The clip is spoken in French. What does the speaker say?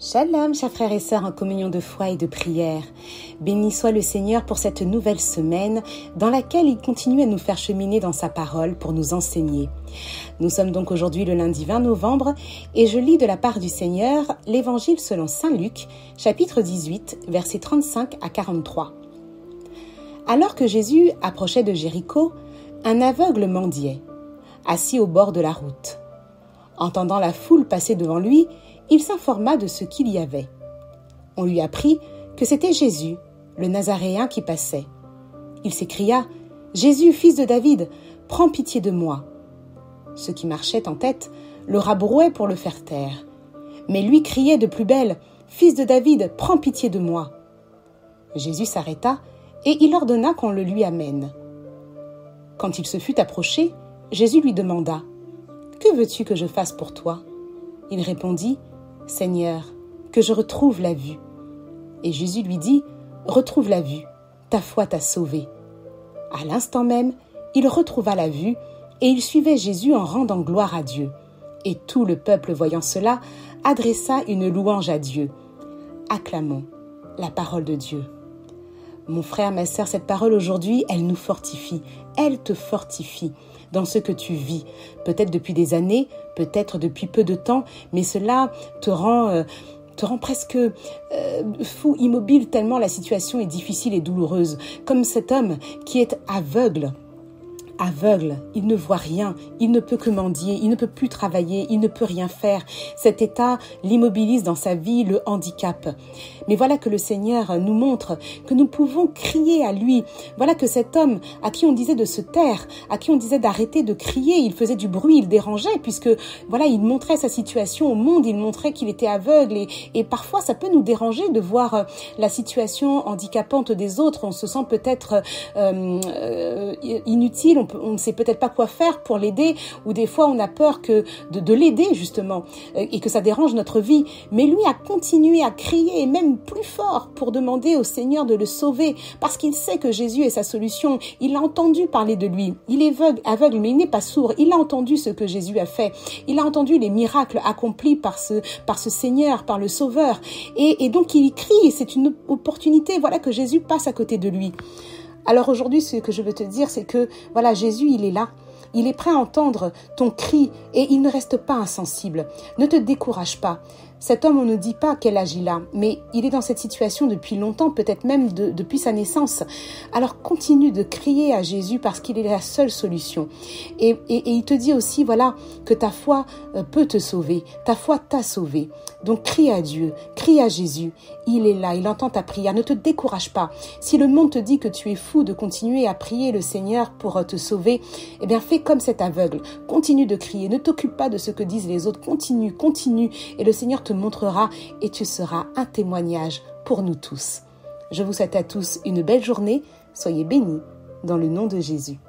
Shalom, chers frères et sœurs en communion de foi et de prière. Béni soit le Seigneur pour cette nouvelle semaine dans laquelle il continue à nous faire cheminer dans sa parole pour nous enseigner. Nous sommes donc aujourd'hui le lundi 20 novembre et je lis de la part du Seigneur l'Évangile selon saint Luc, chapitre 18, versets 35 à 43. Alors que Jésus approchait de Jéricho, un aveugle mendiait, assis au bord de la route. Entendant la foule passer devant lui, il s'informa de ce qu'il y avait. On lui apprit que c'était Jésus, le Nazaréen, qui passait. Il s'écria « Jésus, fils de David, prends pitié de moi !» Ceux qui marchaient en tête le rabrouaient pour le faire taire. Mais lui criait de plus belle « Fils de David, prends pitié de moi !» Jésus s'arrêta et il ordonna qu'on le lui amène. Quand il se fut approché, Jésus lui demanda « Que veux-tu que je fasse pour toi ?» Il répondit « Seigneur, que je retrouve la vue. » Et Jésus lui dit « Retrouve la vue, ta foi t'a sauvé. » À l'instant même, il retrouva la vue et il suivait Jésus en rendant gloire à Dieu. Et tout le peuple, voyant cela, adressa une louange à Dieu. Acclamons la parole de Dieu. Mon frère, ma sœur, cette parole aujourd'hui, elle nous fortifie, elle te fortifie dans ce que tu vis, peut-être depuis des années, peut-être depuis peu de temps, mais cela te rend presque fou, immobile, tellement la situation est difficile et douloureuse. Comme cet homme qui est aveugle, il ne voit rien, il ne peut que mendier, il ne peut plus travailler, il ne peut rien faire. Cet état l'immobilise dans sa vie, le handicap. Mais voilà que le Seigneur nous montre que nous pouvons crier à lui. Voilà que cet homme à qui on disait de se taire, à qui on disait d'arrêter de crier, il faisait du bruit, il dérangeait puisque voilà, il montrait sa situation au monde, il montrait qu'il était aveugle et parfois ça peut nous déranger de voir la situation handicapante des autres. On se sent peut-être inutile, on ne sait peut-être pas quoi faire pour l'aider ou des fois on a peur de l'aider justement et que ça dérange notre vie. Mais lui a continué à crier et même plus fort pour demander au Seigneur de le sauver parce qu'il sait que Jésus est sa solution. Il a entendu parler de lui. Il est aveugle mais il n'est pas sourd. Il a entendu ce que Jésus a fait. Il a entendu les miracles accomplis par ce Seigneur, par le Sauveur. Et donc il crie. C'est une opportunité, voilà, que Jésus passe à côté de lui. Alors aujourd'hui, ce que je veux te dire, c'est que voilà, Jésus, il est là. Il est prêt à entendre ton cri et il ne reste pas insensible. Ne te décourage pas. Cet homme, on ne dit pas quel âge il a, mais il est dans cette situation depuis longtemps, peut-être même depuis sa naissance. Alors continue de crier à Jésus parce qu'il est la seule solution. Et il te dit aussi, voilà, que ta foi peut te sauver. Ta foi t'a sauvé. Donc crie à Dieu, crie à Jésus. Il est là, il entend ta prière. Ne te décourage pas. Si le monde te dit que tu es fou de continuer à prier le Seigneur pour te sauver, eh bien fais comme cet aveugle. Continue de crier. Ne t'occupe pas de ce que disent les autres. Continue. Et le Seigneur te montrera et tu seras un témoignage pour nous tous. Je vous souhaite à tous une belle journée. Soyez bénis dans le nom de Jésus.